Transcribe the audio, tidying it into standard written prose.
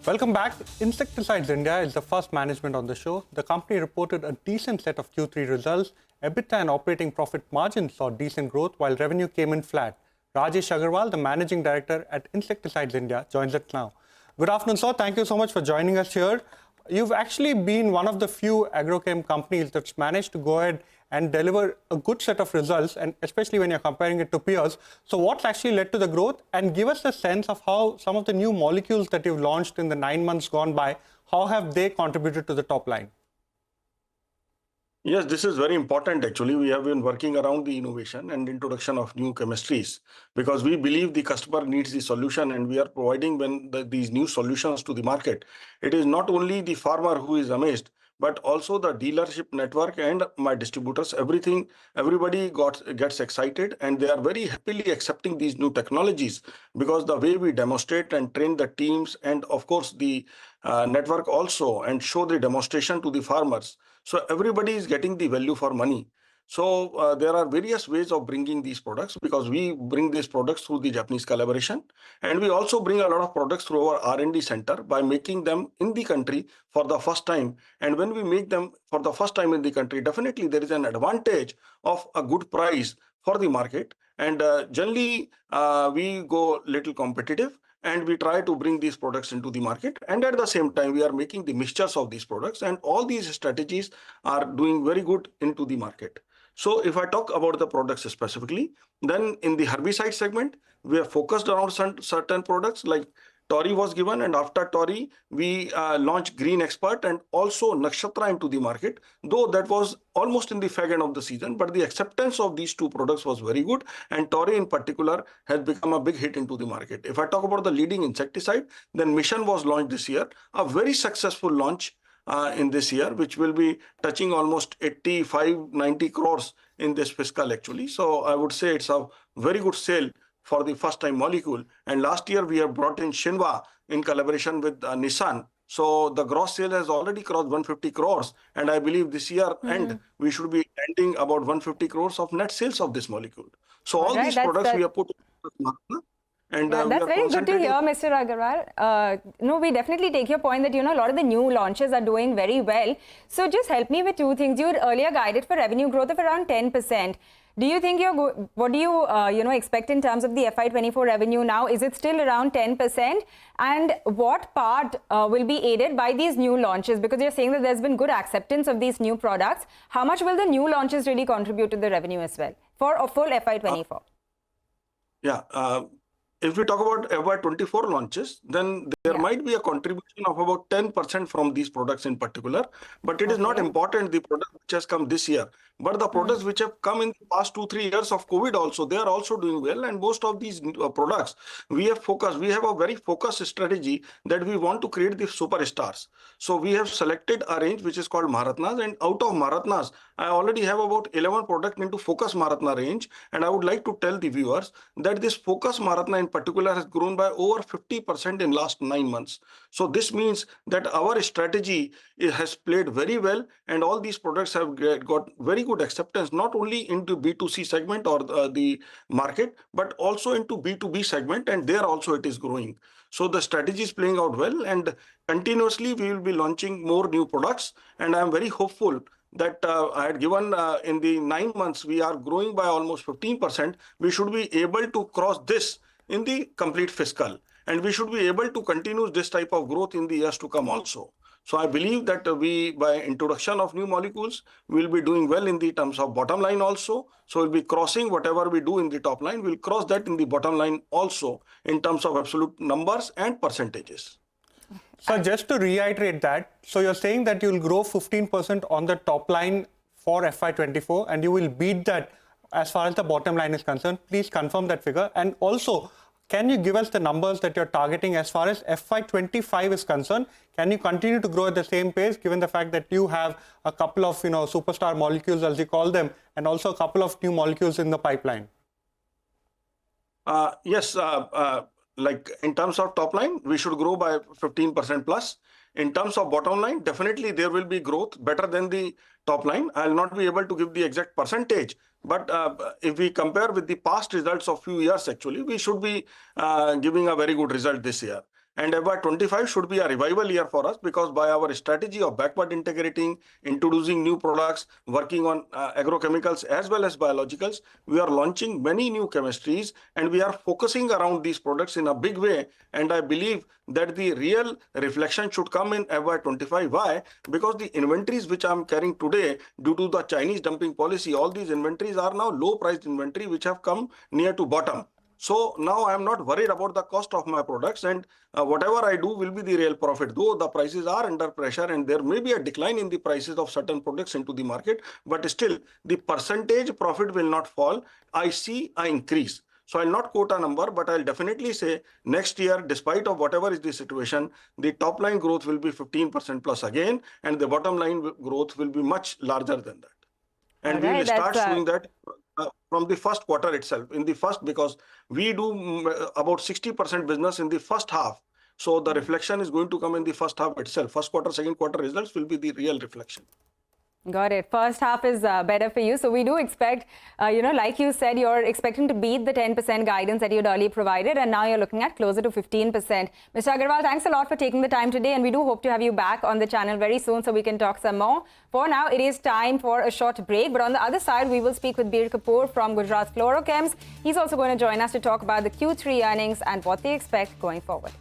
Welcome back. Insecticides India is the first management on the show. The company reported a decent set of Q3 results. EBITDA and operating profit margins saw decent growth while revenue came in flat. Rajesh Aggarwal, the managing director at Insecticides India, joins us now. Good afternoon, sir. Thank you so much for joining us here. You've actually been one of the few agrochem companies that's managed to go ahead and deliver a good set of results, and especially when you're comparing it to peers. So what's actually led to the growth? And give us a sense of how some of the new molecules that you've launched in the 9 months gone by, how have they contributed to the top line? Yes, this is very important actually. We have been working around the innovation and introduction of new chemistries because we believe the customer needs the solution and we are providing these new solutions to the market. It is not only the farmer who is amazed, but also the dealership network and my distributors, everybody gets excited and they are very happily accepting these new technologies because the way we demonstrate and train the teams and of course the network also and show the demonstration to the farmers. So everybody is getting the value for money. So there are various ways of bringing these products because we bring these products through the Japanese collaboration, and we also bring a lot of products through our R&D center by making them in the country for the first time. And when we make them for the first time in the country, definitely there is an advantage of a good price for the market. And generally we go little competitive and we try to bring these products into the market, and at the same time we are making the mixtures of these products, and all these strategies are doing very good into the market. So if I talk about the products specifically, then in the herbicide segment we are focused around certain products like Tori was given, and after Tori we launched Green Expert and also Nakshatra into the market, though that was almost in the fag end of the season, but the acceptance of these two products was very good, and Tori in particular has become a big hit into the market. If I talk about the leading insecticide, then Mission was launched this year, a very successful launch in this year, which will be touching almost 85-90 crores in this fiscal actually. So I would say it's a very good sale for the first time molecule. And last year we have brought in Shinwa in collaboration with Nissan. So the gross sale has already crossed 150 crores. And I believe this year end, we should be ending about 150 crores of net sales of this molecule. So all these products we have put in the market. And that's very good to hear, Mr. Aggarwal. No, we definitely take your point that, a lot of the new launches are doing very well. So just help me with two things. You had earlier guided for revenue growth of around 10%. Do you think what do you, expect in terms of the FY24 revenue now? Is it still around 10%? And what part will be aided by these new launches? Because you're saying that there's been good acceptance of these new products. How much will the new launches really contribute to the revenue as well for a full FY24? If we talk about FY24 launches, then there might be a contribution of about 10% from these products in particular, but it is not important the product which has come this year, but the products which have come in the past 2-3 years of COVID also, they are also doing well. And most of these products, we have a very focused strategy that we want to create the superstars. So we have selected a range which is called Maharatnas, and out of Maharatnas, I already have about 11 products into Focus Maharatna range. And I would like to tell the viewers that this Focus Maharatna in particular has grown by over 50% in last 9 months. So this means that our strategy has played very well, and all these products have got very good acceptance, not only into B2C segment or the market, but also into B2B segment, and there also it is growing. So the strategy is playing out well, and continuously we will be launching more new products, and I am very hopeful that I had given in the 9 months, we are growing by almost 15%. We should be able to cross this in the complete fiscal, and we should be able to continue this type of growth in the years to come also. So I believe that we, by introduction of new molecules, will be doing well in the terms of bottom line also. So we'll be crossing whatever we do in the top line, we'll cross that in the bottom line also in terms of absolute numbers and percentages. So just to reiterate that, so you're saying that you'll grow 15% on the top line for FY24 and you will beat that as far as the bottom line is concerned. Please confirm that figure. And also, can you give us the numbers that you're targeting as far as FY25 is concerned? Can you continue to grow at the same pace given the fact that you have a couple of, superstar molecules as you call them, and also a couple of new molecules in the pipeline? Yes. Like in terms of top line, we should grow by 15% plus. In terms of bottom line, definitely there will be growth better than the top line. I'll not be able to give the exact percentage, but if we compare with the past results of few years, actually, we should be giving a very good result this year. And FY25 should be a revival year for us, because by our strategy of backward integrating, introducing new products, working on agrochemicals as well as biologicals, we are launching many new chemistries and we are focusing around these products in a big way. And I believe that the real reflection should come in FY25. Why? Because the inventories which I'm carrying today due to the Chinese dumping policy, all these inventories are now low priced inventory which have come near to bottom. So now I am not worried about the cost of my products, and whatever I do will be the real profit. Though the prices are under pressure and there may be a decline in the prices of certain products into the market, but still the percentage profit will not fall. I see an increase. So I'll not quote a number, but I'll definitely say next year, despite of whatever is the situation, the top line growth will be 15% plus again, and the bottom line growth will be much larger than that. And we will start showing that from the first quarter itself. In the first, because we do about 60% business in the first half. So the reflection is going to come in the first half itself. First quarter, second quarter results will be the real reflection. Got it. First half is better for you. So we do expect, like you said, you're expecting to beat the 10% guidance that you'd earlier provided, and now you're looking at closer to 15%. Mr. Aggarwal, thanks a lot for taking the time today, and we do hope to have you back on the channel very soon so we can talk some more. For now, it is time for a short break, but on the other side, we will speak with Bir Kapoor from Gujarat Fluorochems. He's also going to join us to talk about the Q3 earnings and what they expect going forward.